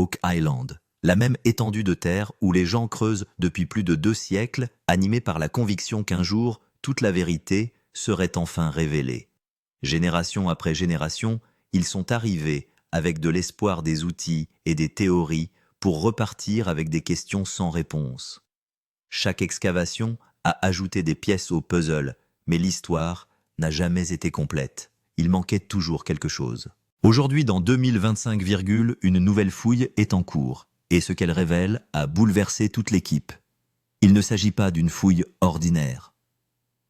Oak Island, la même étendue de terre où les gens creusent depuis plus de 2 siècles, animés par la conviction qu'un jour, toute la vérité serait enfin révélée. Génération après génération, ils sont arrivés avec de l'espoir, des outils et des théories pour repartir avec des questions sans réponse. Chaque excavation a ajouté des pièces au puzzle, mais l'histoire n'a jamais été complète. Il manquait toujours quelque chose. Aujourd'hui, dans 2025, une nouvelle fouille est en cours, et ce qu'elle révèle a bouleversé toute l'équipe. Il ne s'agit pas d'une fouille ordinaire.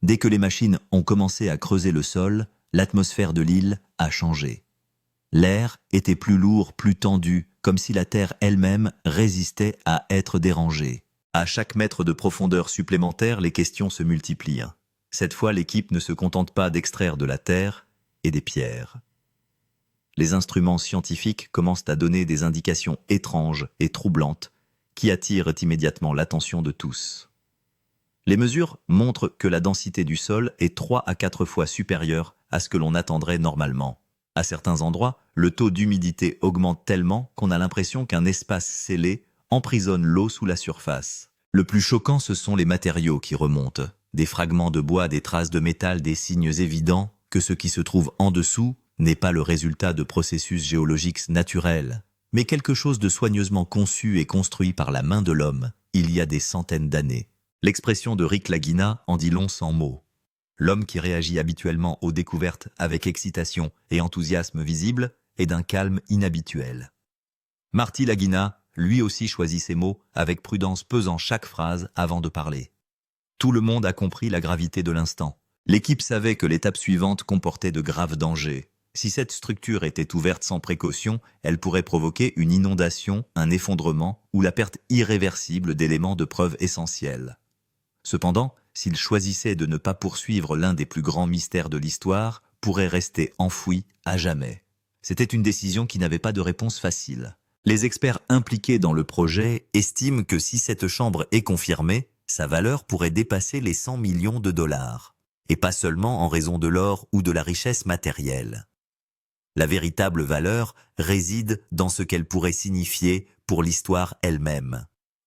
Dès que les machines ont commencé à creuser le sol, l'atmosphère de l'île a changé. L'air était plus lourd, plus tendu, comme si la terre elle-même résistait à être dérangée. À chaque mètre de profondeur supplémentaire, les questions se multiplient. Cette fois, l'équipe ne se contente pas d'extraire de la terre et des pierres. Les instruments scientifiques commencent à donner des indications étranges et troublantes qui attirent immédiatement l'attention de tous. Les mesures montrent que la densité du sol est 3 à 4 fois supérieure à ce que l'on attendrait normalement. À certains endroits, le taux d'humidité augmente tellement qu'on a l'impression qu'un espace scellé emprisonne l'eau sous la surface. Le plus choquant, ce sont les matériaux qui remontent. Des fragments de bois, des traces de métal, des signes évidents que ce qui se trouve en dessous n'est pas le résultat de processus géologiques naturels, mais quelque chose de soigneusement conçu et construit par la main de l'homme il y a des centaines d'années. L'expression de Rick Lagina en dit long sans mots. L'homme qui réagit habituellement aux découvertes avec excitation et enthousiasme visible est d'un calme inhabituel. Marty Lagina, lui aussi, choisit ses mots avec prudence, pesant chaque phrase avant de parler. Tout le monde a compris la gravité de l'instant. L'équipe savait que l'étape suivante comportait de graves dangers. Si cette structure était ouverte sans précaution, elle pourrait provoquer une inondation, un effondrement ou la perte irréversible d'éléments de preuve essentiels. Cependant, s'il choisissait de ne pas poursuivre l'un des plus grands mystères de l'histoire, pourrait rester enfoui à jamais. C'était une décision qui n'avait pas de réponse facile. Les experts impliqués dans le projet estiment que si cette chambre est confirmée, sa valeur pourrait dépasser les 100 millions de dollars. Et pas seulement en raison de l'or ou de la richesse matérielle. La véritable valeur réside dans ce qu'elle pourrait signifier pour l'histoire elle-même.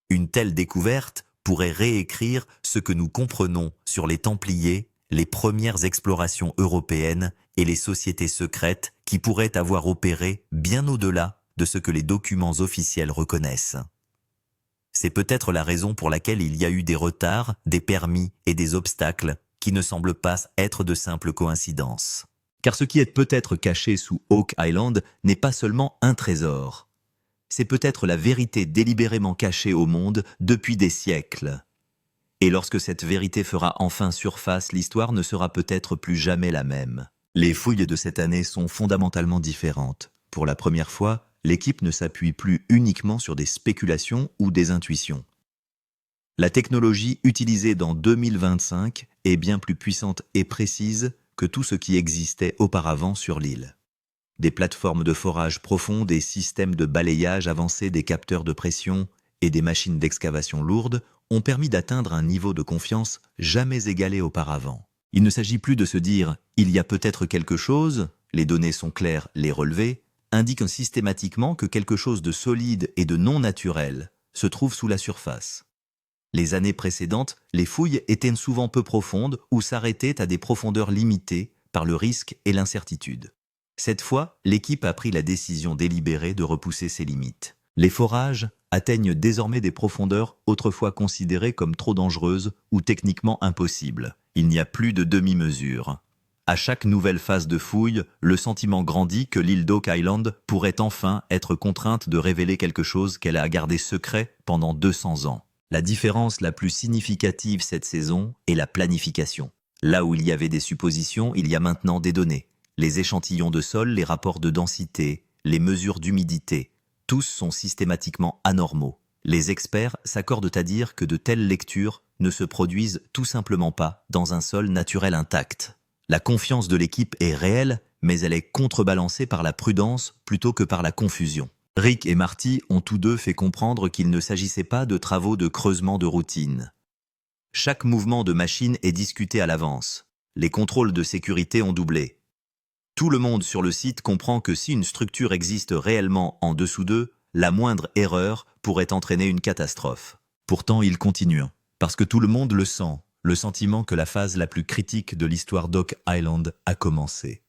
Une telle découverte pourrait réécrire ce que nous comprenons sur les Templiers, les premières explorations européennes et les sociétés secrètes qui pourraient avoir opéré bien au-delà de ce que les documents officiels reconnaissent. C'est peut-être la raison pour laquelle il y a eu des retards, des permis et des obstacles qui ne semblent pas être de simples coïncidences. Car ce qui est peut-être caché sous Oak Island n'est pas seulement un trésor. C'est peut-être la vérité délibérément cachée au monde depuis des siècles. Et lorsque cette vérité fera enfin surface, l'histoire ne sera peut-être plus jamais la même. Les fouilles de cette année sont fondamentalement différentes. Pour la première fois, l'équipe ne s'appuie plus uniquement sur des spéculations ou des intuitions. La technologie utilisée dans 2025 est bien plus puissante et précise que tout ce qui existait auparavant sur l'île. Des plateformes de forage profond, des systèmes de balayage avancés, des capteurs de pression et des machines d'excavation lourdes ont permis d'atteindre un niveau de confiance jamais égalé auparavant. Il ne s'agit plus de se dire « il y a peut-être quelque chose », les données sont claires, les relevés indiquent systématiquement que quelque chose de solide et de non naturel se trouve sous la surface. Les années précédentes, les fouilles étaient souvent peu profondes ou s'arrêtaient à des profondeurs limitées par le risque et l'incertitude. Cette fois, l'équipe a pris la décision délibérée de repousser ses limites. Les forages atteignent désormais des profondeurs autrefois considérées comme trop dangereuses ou techniquement impossibles. Il n'y a plus de demi-mesure. À chaque nouvelle phase de fouille, le sentiment grandit que l'île d'Oak Island pourrait enfin être contrainte de révéler quelque chose qu'elle a gardé secret pendant 200 ans. La différence la plus significative cette saison est la planification. Là où il y avait des suppositions, il y a maintenant des données. Les échantillons de sol, les rapports de densité, les mesures d'humidité, tous sont systématiquement anormaux. Les experts s'accordent à dire que de telles lectures ne se produisent tout simplement pas dans un sol naturel intact. La confiance de l'équipe est réelle, mais elle est contrebalancée par la prudence plutôt que par la confusion. Rick et Marty ont tous deux fait comprendre qu'il ne s'agissait pas de travaux de creusement de routine. Chaque mouvement de machine est discuté à l'avance. Les contrôles de sécurité ont doublé. Tout le monde sur le site comprend que si une structure existe réellement en dessous d'eux, la moindre erreur pourrait entraîner une catastrophe. Pourtant, il continue, parce que tout le monde le sent, le sentiment que la phase la plus critique de l'histoire d'Oak Island a commencé.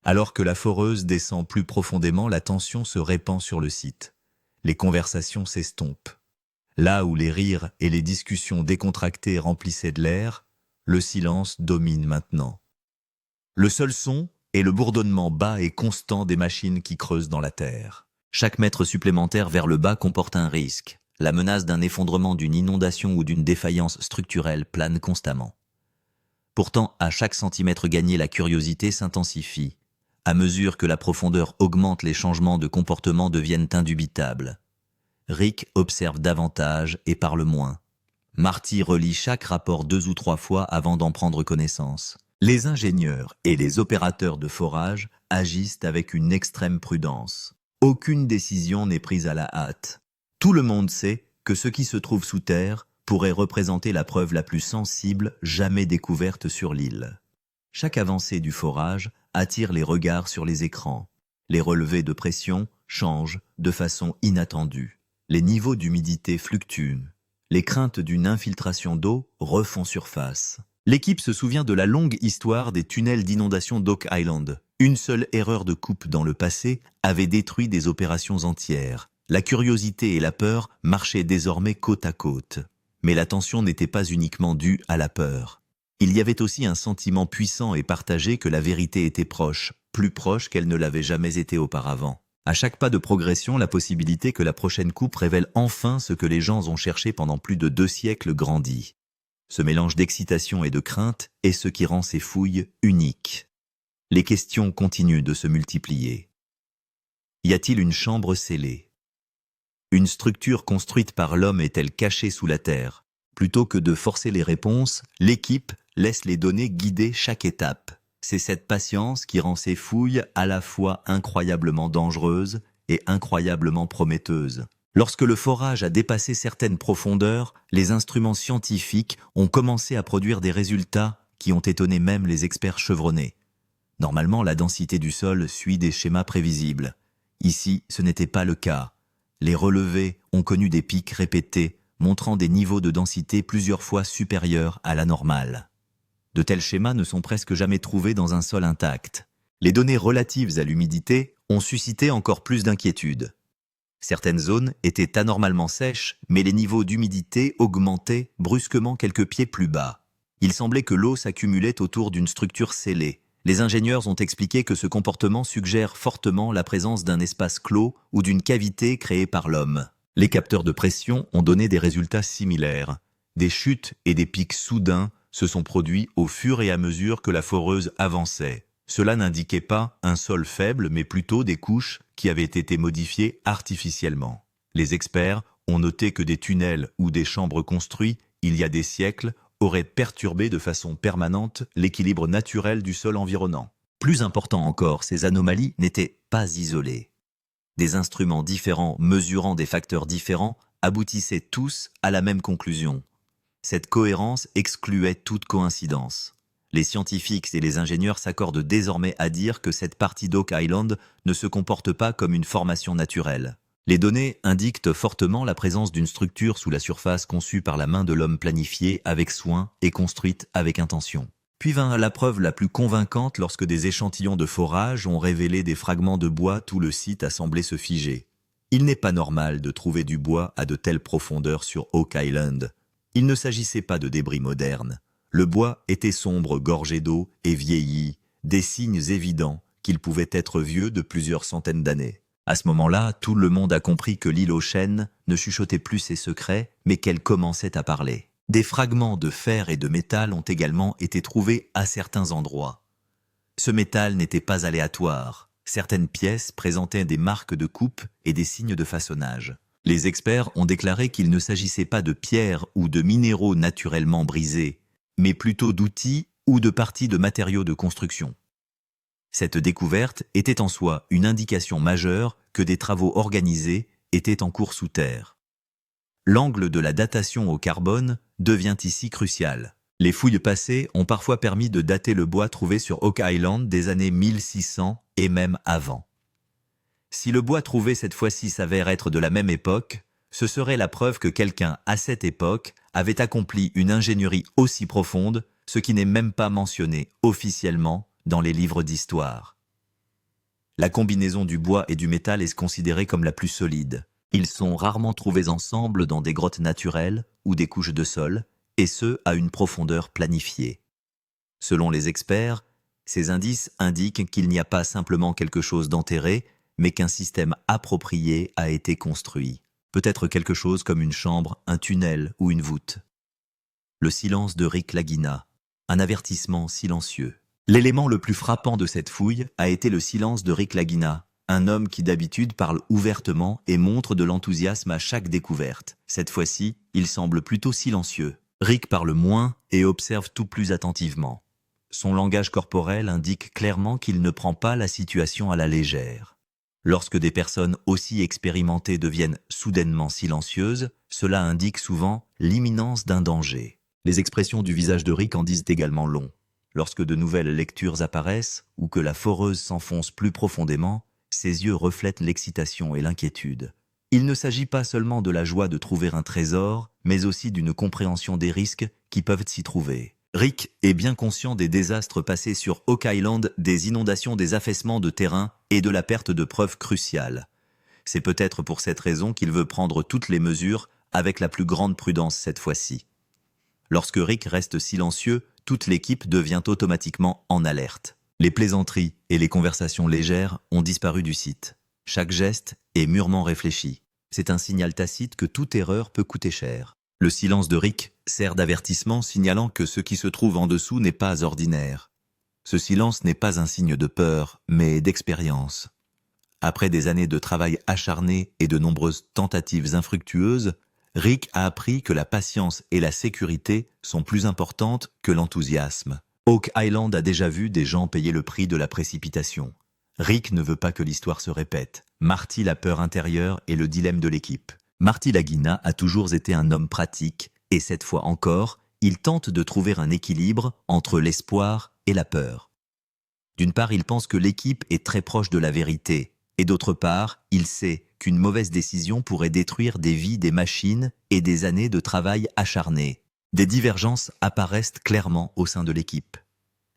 Alors que la foreuse descend plus profondément, la tension se répand sur le site. Les conversations s'estompent. Là où les rires et les discussions décontractées remplissaient de l'air, le silence domine maintenant. Le seul son est le bourdonnement bas et constant des machines qui creusent dans la terre. Chaque mètre supplémentaire vers le bas comporte un risque. La menace d'un effondrement, d'une inondation ou d'une défaillance structurelle plane constamment. Pourtant, à chaque centimètre gagné, la curiosité s'intensifie. À mesure que la profondeur augmente, les changements de comportement deviennent indubitables. Rick observe davantage et parle moins. Marty relit chaque rapport 2 ou 3 fois avant d'en prendre connaissance. Les ingénieurs et les opérateurs de forage agissent avec une extrême prudence. Aucune décision n'est prise à la hâte. Tout le monde sait que ce qui se trouve sous terre pourrait représenter la preuve la plus sensible jamais découverte sur l'île. Chaque avancée du forage attire les regards sur les écrans. Les relevés de pression changent de façon inattendue. Les niveaux d'humidité fluctuent. Les craintes d'une infiltration d'eau refont surface. L'équipe se souvient de la longue histoire des tunnels d'inondation d'Oak Island. Une seule erreur de coupe dans le passé avait détruit des opérations entières. La curiosité et la peur marchaient désormais côte à côte. Mais la tension n'était pas uniquement due à la peur. Il y avait aussi un sentiment puissant et partagé que la vérité était proche, plus proche qu'elle ne l'avait jamais été auparavant. À chaque pas de progression, la possibilité que la prochaine coupe révèle enfin ce que les gens ont cherché pendant plus de 2 siècles grandit. Ce mélange d'excitation et de crainte est ce qui rend ces fouilles uniques. Les questions continuent de se multiplier. Y a-t-il une chambre scellée? Une structure construite par l'homme est-elle cachée sous la terre? Plutôt que de forcer les réponses, l'équipe laisse les données guider chaque étape. C'est cette patience qui rend ces fouilles à la fois incroyablement dangereuses et incroyablement prometteuses. Lorsque le forage a dépassé certaines profondeurs, les instruments scientifiques ont commencé à produire des résultats qui ont étonné même les experts chevronnés. Normalement, la densité du sol suit des schémas prévisibles. Ici, ce n'était pas le cas. Les relevés ont connu des pics répétés, montrant des niveaux de densité plusieurs fois supérieurs à la normale. De tels schémas ne sont presque jamais trouvés dans un sol intact. Les données relatives à l'humidité ont suscité encore plus d'inquiétude. Certaines zones étaient anormalement sèches, mais les niveaux d'humidité augmentaient brusquement quelques pieds plus bas. Il semblait que l'eau s'accumulait autour d'une structure scellée. Les ingénieurs ont expliqué que ce comportement suggère fortement la présence d'un espace clos ou d'une cavité créée par l'homme. Les capteurs de pression ont donné des résultats similaires. Des chutes et des pics soudains se sont produits au fur et à mesure que la foreuse avançait. Cela n'indiquait pas un sol faible, mais plutôt des couches qui avaient été modifiées artificiellement. Les experts ont noté que des tunnels ou des chambres construits il y a des siècles auraient perturbé de façon permanente l'équilibre naturel du sol environnant. Plus important encore, ces anomalies n'étaient pas isolées. Des instruments différents mesurant des facteurs différents aboutissaient tous à la même conclusion. Cette cohérence excluait toute coïncidence. Les scientifiques et les ingénieurs s'accordent désormais à dire que cette partie d'Oak Island ne se comporte pas comme une formation naturelle. Les données indiquent fortement la présence d'une structure sous la surface conçue par la main de l'homme, planifiée avec soin et construite avec intention. Puis vint la preuve la plus convaincante lorsque des échantillons de forage ont révélé des fragments de bois. Tout le site a semblé se figer. Il n'est pas normal de trouver du bois à de telles profondeurs sur Oak Island. Il ne s'agissait pas de débris modernes. Le bois était sombre, gorgé d'eau et vieilli, des signes évidents qu'il pouvait être vieux de plusieurs centaines d'années. À ce moment-là, tout le monde a compris que l'île aux chênes ne chuchotait plus ses secrets, mais qu'elle commençait à parler. Des fragments de fer et de métal ont également été trouvés à certains endroits. Ce métal n'était pas aléatoire. Certaines pièces présentaient des marques de coupe et des signes de façonnage. Les experts ont déclaré qu'il ne s'agissait pas de pierres ou de minéraux naturellement brisés, mais plutôt d'outils ou de parties de matériaux de construction. Cette découverte était en soi une indication majeure que des travaux organisés étaient en cours sous terre. L'angle de la datation au carbone devient ici crucial. Les fouilles passées ont parfois permis de dater le bois trouvé sur Oak Island des années 1600 et même avant. Si le bois trouvé cette fois-ci s'avère être de la même époque, ce serait la preuve que quelqu'un, à cette époque, avait accompli une ingénierie aussi profonde, ce qui n'est même pas mentionné officiellement dans les livres d'histoire. La combinaison du bois et du métal est considérée comme la plus solide. Ils sont rarement trouvés ensemble dans des grottes naturelles ou des couches de sol, et ce, à une profondeur planifiée. Selon les experts, ces indices indiquent qu'il n'y a pas simplement quelque chose d'enterré, mais qu'un système approprié a été construit. Peut-être quelque chose comme une chambre, un tunnel ou une voûte. Le silence de Rick Lagina, un avertissement silencieux. L'élément le plus frappant de cette fouille a été le silence de Rick Lagina, un homme qui d'habitude parle ouvertement et montre de l'enthousiasme à chaque découverte. Cette fois-ci, il semble plutôt silencieux. Rick parle moins et observe tout plus attentivement. Son langage corporel indique clairement qu'il ne prend pas la situation à la légère. Lorsque des personnes aussi expérimentées deviennent soudainement silencieuses, cela indique souvent l'imminence d'un danger. Les expressions du visage de Rick en disent également long. Lorsque de nouvelles lectures apparaissent ou que la foreuse s'enfonce plus profondément, ses yeux reflètent l'excitation et l'inquiétude. Il ne s'agit pas seulement de la joie de trouver un trésor, mais aussi d'une compréhension des risques qui peuvent s'y trouver. Rick est bien conscient des désastres passés sur Oak Island, des inondations, des affaissements de terrain et de la perte de preuves cruciales. C'est peut-être pour cette raison qu'il veut prendre toutes les mesures avec la plus grande prudence cette fois-ci. Lorsque Rick reste silencieux, toute l'équipe devient automatiquement en alerte. Les plaisanteries et les conversations légères ont disparu du site. Chaque geste est mûrement réfléchi. C'est un signal tacite que toute erreur peut coûter cher. Le silence de Rick sert d'avertissement signalant que ce qui se trouve en dessous n'est pas ordinaire. Ce silence n'est pas un signe de peur, mais d'expérience. Après des années de travail acharné et de nombreuses tentatives infructueuses, Rick a appris que la patience et la sécurité sont plus importantes que l'enthousiasme. Oak Island a déjà vu des gens payer le prix de la précipitation. Rick ne veut pas que l'histoire se répète. Marty, la peur intérieure et le dilemme de l'équipe. Marty Lagina a toujours été un homme pratique, et cette fois encore, il tente de trouver un équilibre entre l'espoir et la peur. D'une part, il pense que l'équipe est très proche de la vérité, et d'autre part, il sait qu'une mauvaise décision pourrait détruire des vies, des machines et des années de travail acharné. Des divergences apparaissent clairement au sein de l'équipe.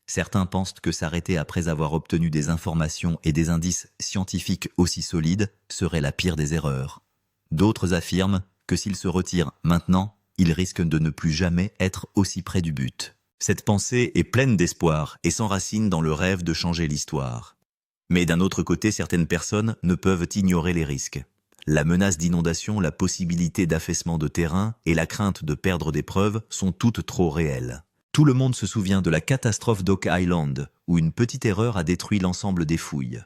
Certains pensent que s'arrêter après avoir obtenu des informations et des indices scientifiques aussi solides serait la pire des erreurs. D'autres affirment que s'ils se retirent maintenant, ils risquent de ne plus jamais être aussi près du but. Cette pensée est pleine d'espoir et s'enracine dans le rêve de changer l'histoire. Mais d'un autre côté, certaines personnes ne peuvent ignorer les risques. La menace d'inondation, la possibilité d'affaissement de terrain et la crainte de perdre des preuves sont toutes trop réelles. Tout le monde se souvient de la catastrophe d'Oak Island, où une petite erreur a détruit l'ensemble des fouilles.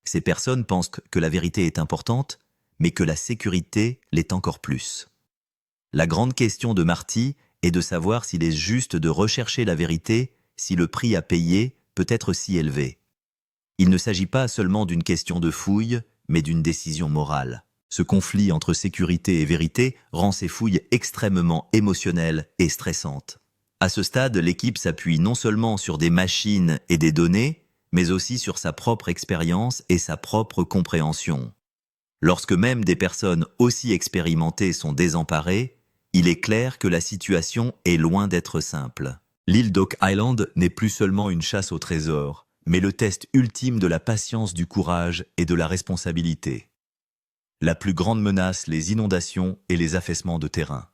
Ces personnes pensent que la vérité est importante, mais que la sécurité l'est encore plus. La grande question de Marty est de savoir s'il est juste de rechercher la vérité si le prix à payer peut être si élevé. Il ne s'agit pas seulement d'une question de fouille, mais d'une décision morale. Ce conflit entre sécurité et vérité rend ces fouilles extrêmement émotionnelles et stressantes. À ce stade, l'équipe s'appuie non seulement sur des machines et des données, mais aussi sur sa propre expérience et sa propre compréhension. Lorsque même des personnes aussi expérimentées sont désemparées, il est clair que la situation est loin d'être simple. L'île d'Oak Island n'est plus seulement une chasse au trésor, mais le test ultime de la patience, du courage et de la responsabilité. La plus grande menace, les inondations et les affaissements de terrain.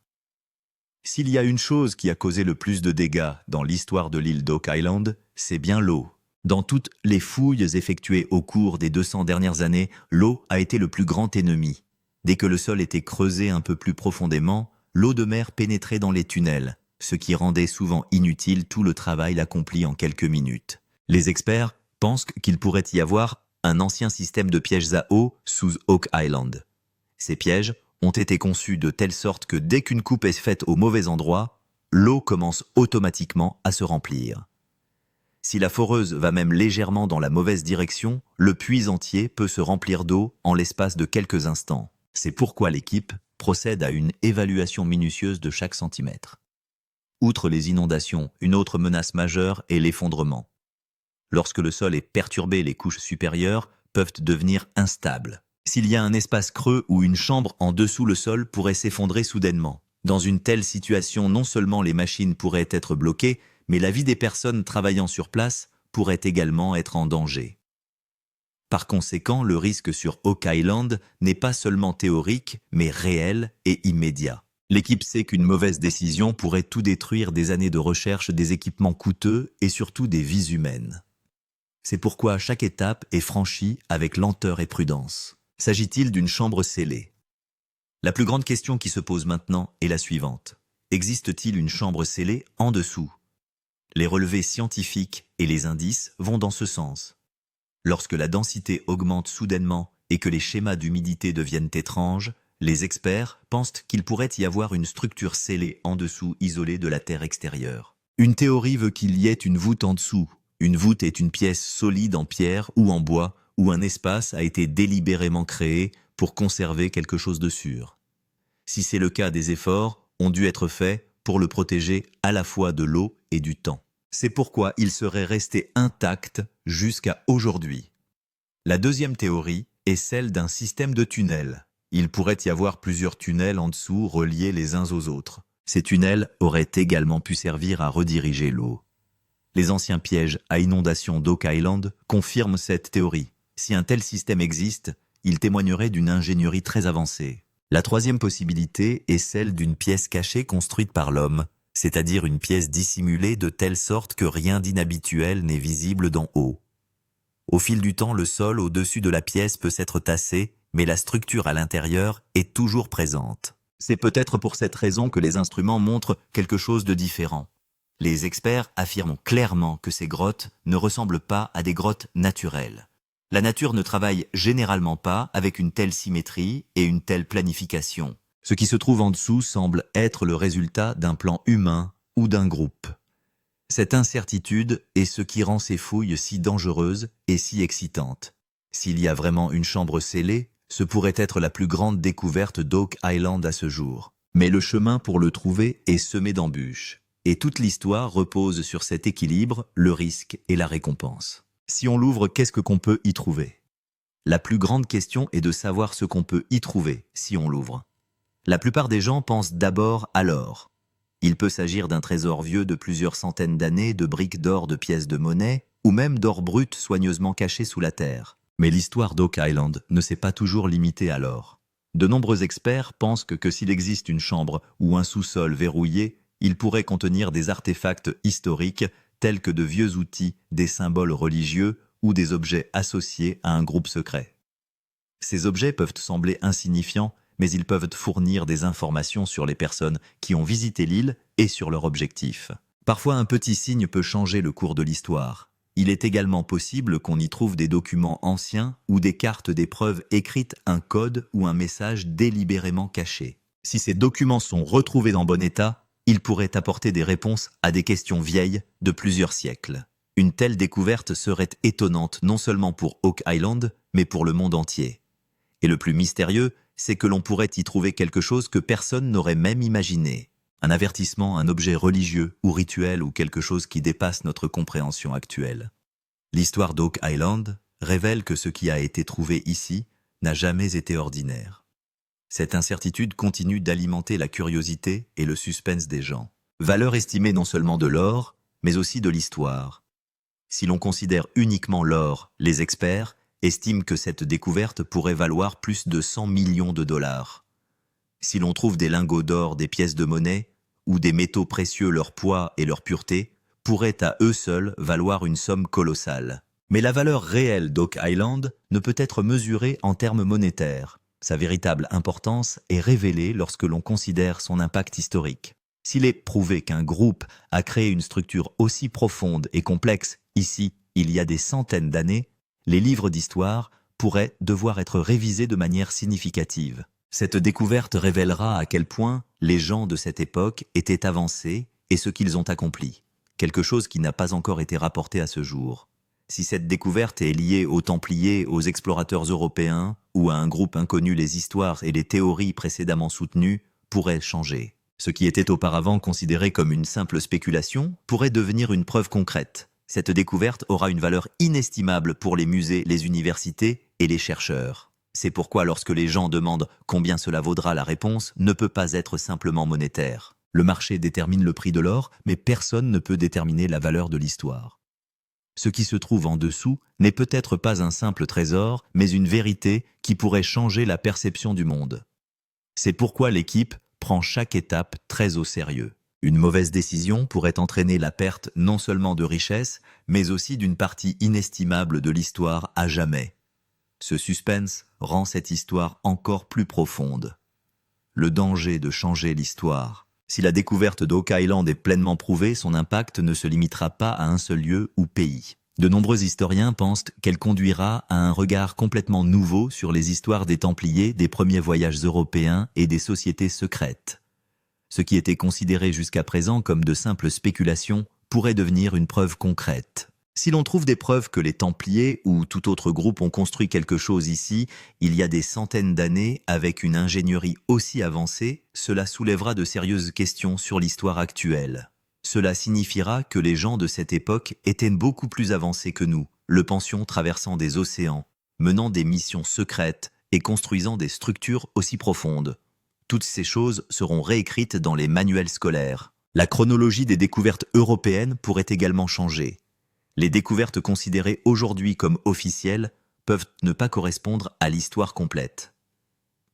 S'il y a une chose qui a causé le plus de dégâts dans l'histoire de l'île d'Oak Island, c'est bien l'eau. Dans toutes les fouilles effectuées au cours des 200 dernières années, l'eau a été le plus grand ennemi. Dès que le sol était creusé un peu plus profondément, l'eau de mer pénétrait dans les tunnels, ce qui rendait souvent inutile tout le travail accompli en quelques minutes. Les experts pensent qu'il pourrait y avoir un ancien système de pièges à eau sous Oak Island. Ces pièges ont été conçus de telle sorte que dès qu'une coupe est faite au mauvais endroit, l'eau commence automatiquement à se remplir. Si la foreuse va même légèrement dans la mauvaise direction, le puits entier peut se remplir d'eau en l'espace de quelques instants. C'est pourquoi l'équipe procède à une évaluation minutieuse de chaque centimètre. Outre les inondations, une autre menace majeure est l'effondrement. Lorsque le sol est perturbé, les couches supérieures peuvent devenir instables. S'il y a un espace creux ou une chambre en dessous, le sol pourrait s'effondrer soudainement. Dans une telle situation, non seulement les machines pourraient être bloquées, mais la vie des personnes travaillant sur place pourrait également être en danger. Par conséquent, le risque sur Oak Island n'est pas seulement théorique, mais réel et immédiat. L'équipe sait qu'une mauvaise décision pourrait tout détruire, des années de recherche, des équipements coûteux et surtout des vies humaines. C'est pourquoi chaque étape est franchie avec lenteur et prudence. S'agit-il d'une chambre scellée? La plus grande question qui se pose maintenant est la suivante. Existe-t-il une chambre scellée en dessous? Les relevés scientifiques et les indices vont dans ce sens. Lorsque la densité augmente soudainement et que les schémas d'humidité deviennent étranges, les experts pensent qu'il pourrait y avoir une structure scellée en dessous, isolée de la Terre extérieure. Une théorie veut qu'il y ait une voûte en dessous. Une voûte est une pièce solide en pierre ou en bois où un espace a été délibérément créé pour conserver quelque chose de sûr. Si c'est le cas, des efforts ont dû être faits pour le protéger à la fois de l'eau et du temps. C'est pourquoi il serait resté intact jusqu'à aujourd'hui. La deuxième théorie est celle d'un système de tunnels. Il pourrait y avoir plusieurs tunnels en dessous reliés les uns aux autres. Ces tunnels auraient également pu servir à rediriger l'eau. Les anciens pièges à inondation d'Oak Island confirment cette théorie. Si un tel système existe, il témoignerait d'une ingénierie très avancée. La troisième possibilité est celle d'une pièce cachée construite par l'homme, c'est-à-dire une pièce dissimulée de telle sorte que rien d'inhabituel n'est visible d'en haut. Au fil du temps, le sol au-dessus de la pièce peut s'être tassé, mais la structure à l'intérieur est toujours présente. C'est peut-être pour cette raison que les instruments montrent quelque chose de différent. Les experts affirment clairement que ces grottes ne ressemblent pas à des grottes naturelles. La nature ne travaille généralement pas avec une telle symétrie et une telle planification. Ce qui se trouve en dessous semble être le résultat d'un plan humain ou d'un groupe. Cette incertitude est ce qui rend ces fouilles si dangereuses et si excitantes. S'il y a vraiment une chambre scellée, ce pourrait être la plus grande découverte d'Oak Island à ce jour. Mais le chemin pour le trouver est semé d'embûches. Et toute l'histoire repose sur cet équilibre, le risque et la récompense. Si on l'ouvre, qu'est-ce qu'on peut y trouver? La plus grande question est de savoir ce qu'on peut y trouver si on l'ouvre. La plupart des gens pensent d'abord à l'or. Il peut s'agir d'un trésor vieux de plusieurs centaines d'années, de briques d'or, de pièces de monnaie, ou même d'or brut soigneusement caché sous la terre. Mais l'histoire d'Oak Island ne s'est pas toujours limitée à l'or. De nombreux experts pensent que s'il existe une chambre ou un sous-sol verrouillé, il pourrait contenir des artefacts historiques tels que de vieux outils, des symboles religieux ou des objets associés à un groupe secret. Ces objets peuvent sembler insignifiants, mais ils peuvent fournir des informations sur les personnes qui ont visité l'île et sur leur objectif. Parfois, un petit signe peut changer le cours de l'histoire. Il est également possible qu'on y trouve des documents anciens ou des cartes d'épreuves écrites, un code ou un message délibérément caché. Si ces documents sont retrouvés en bon état, ils pourraient apporter des réponses à des questions vieilles de plusieurs siècles. Une telle découverte serait étonnante non seulement pour Oak Island, mais pour le monde entier. Et le plus mystérieux, c'est que l'on pourrait y trouver quelque chose que personne n'aurait même imaginé. Un avertissement, un objet religieux ou rituel ou quelque chose qui dépasse notre compréhension actuelle. L'histoire d'Oak Island révèle que ce qui a été trouvé ici n'a jamais été ordinaire. Cette incertitude continue d'alimenter la curiosité et le suspense des gens. Valeur estimée non seulement de l'or, mais aussi de l'histoire. Si l'on considère uniquement l'or, les experts estiment que cette découverte pourrait valoir plus de 100 millions de dollars. Si l'on trouve des lingots d'or, des pièces de monnaie, ou des métaux précieux, leur poids et leur pureté pourraient à eux seuls valoir une somme colossale. Mais la valeur réelle d'Oak Island ne peut être mesurée en termes monétaires. Sa véritable importance est révélée lorsque l'on considère son impact historique. S'il est prouvé qu'un groupe a créé une structure aussi profonde et complexe ici, il y a des centaines d'années, les livres d'histoire pourraient devoir être révisés de manière significative. Cette découverte révélera à quel point les gens de cette époque étaient avancés et ce qu'ils ont accompli, quelque chose qui n'a pas encore été rapporté à ce jour. Si cette découverte est liée aux Templiers, aux explorateurs européens ou à un groupe inconnu, les histoires et les théories précédemment soutenues pourraient changer. Ce qui était auparavant considéré comme une simple spéculation pourrait devenir une preuve concrète. Cette découverte aura une valeur inestimable pour les musées, les universités et les chercheurs. C'est pourquoi lorsque les gens demandent combien cela vaudra, la réponse ne peut pas être simplement monétaire. Le marché détermine le prix de l'or, mais personne ne peut déterminer la valeur de l'histoire. Ce qui se trouve en dessous n'est peut-être pas un simple trésor, mais une vérité qui pourrait changer la perception du monde. C'est pourquoi l'équipe prend chaque étape très au sérieux. Une mauvaise décision pourrait entraîner la perte non seulement de richesses, mais aussi d'une partie inestimable de l'histoire à jamais. Ce suspense rend cette histoire encore plus profonde. Le danger de changer l'histoire. Si la découverte d'Oak Island est pleinement prouvée, son impact ne se limitera pas à un seul lieu ou pays. De nombreux historiens pensent qu'elle conduira à un regard complètement nouveau sur les histoires des Templiers, des premiers voyages européens et des sociétés secrètes. Ce qui était considéré jusqu'à présent comme de simples spéculations pourrait devenir une preuve concrète. Si l'on trouve des preuves que les Templiers ou tout autre groupe ont construit quelque chose ici, il y a des centaines d'années, avec une ingénierie aussi avancée, cela soulèvera de sérieuses questions sur l'histoire actuelle. Cela signifiera que les gens de cette époque étaient beaucoup plus avancés que nous, le pensions traversant des océans, menant des missions secrètes et construisant des structures aussi profondes. Toutes ces choses seront réécrites dans les manuels scolaires. La chronologie des découvertes européennes pourrait également changer. Les découvertes considérées aujourd'hui comme officielles peuvent ne pas correspondre à l'histoire complète.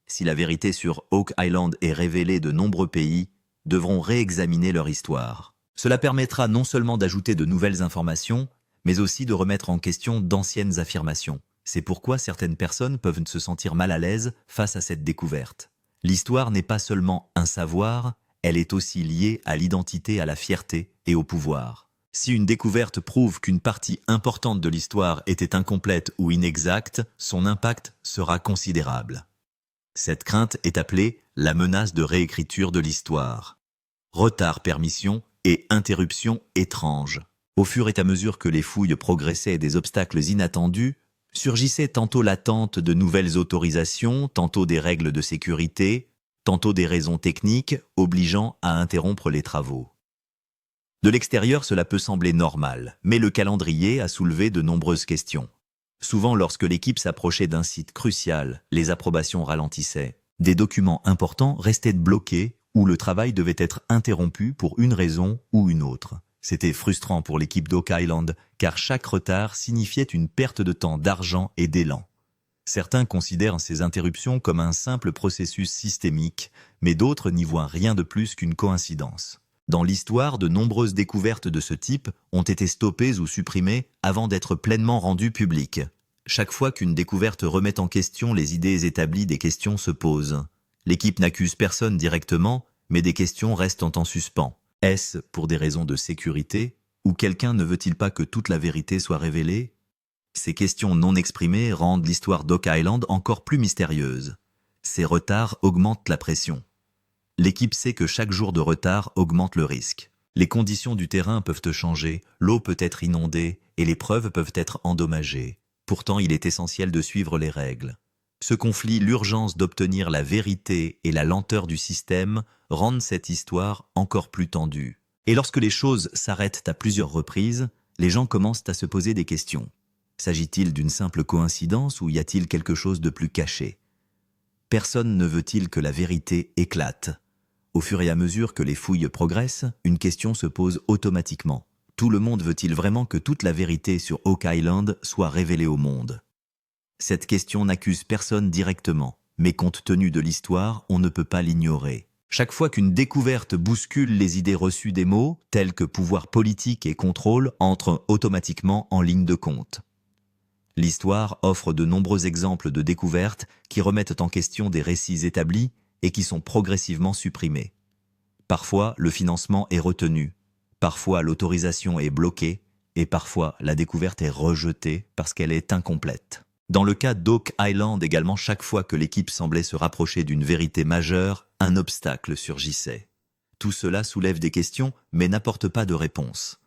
Si la vérité sur Oak Island est révélée, de nombreux pays devront réexaminer leur histoire. Cela permettra non seulement d'ajouter de nouvelles informations, mais aussi de remettre en question d'anciennes affirmations. C'est pourquoi certaines personnes peuvent se sentir mal à l'aise face à cette découverte. L'histoire n'est pas seulement un savoir, elle est aussi liée à l'identité, à la fierté et au pouvoir. Si une découverte prouve qu'une partie importante de l'histoire était incomplète ou inexacte, son impact sera considérable. Cette crainte est appelée la menace de réécriture de l'histoire. Retard, permission et interruption étrange. Au fur et à mesure que les fouilles progressaient et des obstacles inattendus, surgissaient tantôt l'attente de nouvelles autorisations, tantôt des règles de sécurité, tantôt des raisons techniques obligeant à interrompre les travaux. De l'extérieur, cela peut sembler normal, mais le calendrier a soulevé de nombreuses questions. Souvent, lorsque l'équipe s'approchait d'un site crucial, les approbations ralentissaient. Des documents importants restaient bloqués ou le travail devait être interrompu pour une raison ou une autre. C'était frustrant pour l'équipe d'Oak Island, car chaque retard signifiait une perte de temps, d'argent et d'élan. Certains considèrent ces interruptions comme un simple processus systémique, mais d'autres n'y voient rien de plus qu'une coïncidence. Dans l'histoire, de nombreuses découvertes de ce type ont été stoppées ou supprimées avant d'être pleinement rendues publiques. Chaque fois qu'une découverte remet en question les idées établies, des questions se posent. L'équipe n'accuse personne directement, mais des questions restent en suspens. Est-ce pour des raisons de sécurité, ou quelqu'un ne veut-il pas que toute la vérité soit révélée? Ces questions non exprimées rendent l'histoire d'Oak Island encore plus mystérieuse. Ces retards augmentent la pression. L'équipe sait que chaque jour de retard augmente le risque. Les conditions du terrain peuvent changer, l'eau peut être inondée et les preuves peuvent être endommagées. Pourtant, il est essentiel de suivre les règles. Ce conflit, l'urgence d'obtenir la vérité et la lenteur du système rendent cette histoire encore plus tendue. Et lorsque les choses s'arrêtent à plusieurs reprises, les gens commencent à se poser des questions. S'agit-il d'une simple coïncidence ou y a-t-il quelque chose de plus caché? Personne ne veut-il que la vérité éclate. Au fur et à mesure que les fouilles progressent, une question se pose automatiquement. Tout le monde veut-il vraiment que toute la vérité sur Oak Island soit révélée au monde? Cette question n'accuse personne directement, mais compte tenu de l'histoire, on ne peut pas l'ignorer. Chaque fois qu'une découverte bouscule les idées reçues, des mots, tels que pouvoir politique et contrôle, entrent automatiquement en ligne de compte. L'histoire offre de nombreux exemples de découvertes qui remettent en question des récits établis et qui sont progressivement supprimés. Parfois, le financement est retenu, parfois l'autorisation est bloquée, et parfois la découverte est rejetée parce qu'elle est incomplète. Dans le cas d'Oak Island également, chaque fois que l'équipe semblait se rapprocher d'une vérité majeure, un obstacle surgissait. Tout cela soulève des questions, mais n'apporte pas de réponse.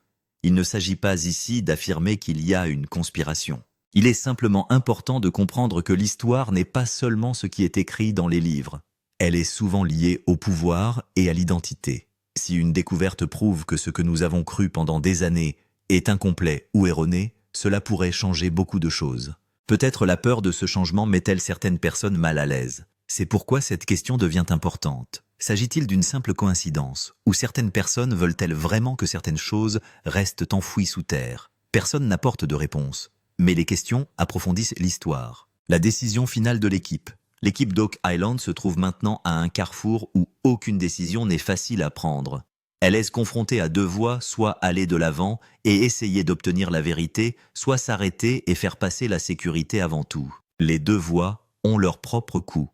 Il ne s'agit pas ici d'affirmer qu'il y a une conspiration. Il est simplement important de comprendre que l'histoire n'est pas seulement ce qui est écrit dans les livres. Elle est souvent liée au pouvoir et à l'identité. Si une découverte prouve que ce que nous avons cru pendant des années est incomplet ou erroné, cela pourrait changer beaucoup de choses. Peut-être la peur de ce changement met-elle certaines personnes mal à l'aise. C'est pourquoi cette question devient importante. S'agit-il d'une simple coïncidence, ou certaines personnes veulent-elles vraiment que certaines choses restent enfouies sous terre? Personne n'apporte de réponse, mais les questions approfondissent l'histoire. La décision finale de l'équipe. L'équipe d'Oak Island se trouve maintenant à un carrefour où aucune décision n'est facile à prendre. Elle est confrontée à deux voies, soit aller de l'avant et essayer d'obtenir la vérité, soit s'arrêter et faire passer la sécurité avant tout. Les deux voies ont leur propre coût.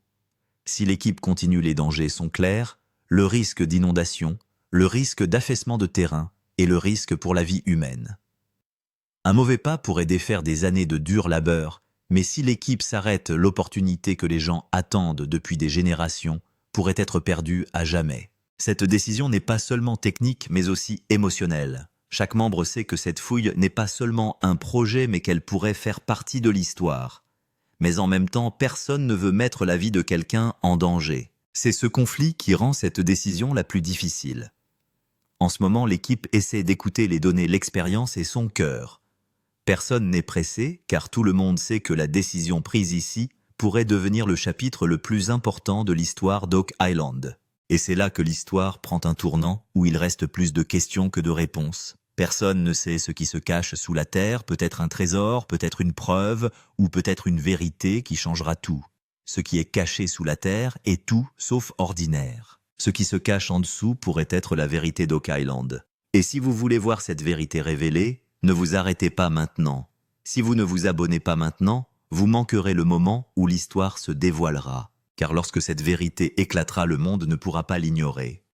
Si l'équipe continue, les dangers sont clairs, le risque d'inondation, le risque d'affaissement de terrain et le risque pour la vie humaine. Un mauvais pas pourrait défaire des années de dur labeur, mais si l'équipe s'arrête, l'opportunité que les gens attendent depuis des générations pourrait être perdue à jamais. Cette décision n'est pas seulement technique, mais aussi émotionnelle. Chaque membre sait que cette fouille n'est pas seulement un projet, mais qu'elle pourrait faire partie de l'histoire. Mais en même temps, personne ne veut mettre la vie de quelqu'un en danger. C'est ce conflit qui rend cette décision la plus difficile. En ce moment, l'équipe essaie d'écouter les données, l'expérience et son cœur. Personne n'est pressé, car tout le monde sait que la décision prise ici pourrait devenir le chapitre le plus important de l'histoire d'Oak Island. Et c'est là que l'histoire prend un tournant où il reste plus de questions que de réponses. Personne ne sait ce qui se cache sous la terre, peut-être un trésor, peut-être une preuve, ou peut-être une vérité qui changera tout. Ce qui est caché sous la terre est tout sauf ordinaire. Ce qui se cache en dessous pourrait être la vérité d'Oak Island. Et si vous voulez voir cette vérité révélée, ne vous arrêtez pas maintenant. Si vous ne vous abonnez pas maintenant, vous manquerez le moment où l'histoire se dévoilera. Car lorsque cette vérité éclatera, le monde ne pourra pas l'ignorer.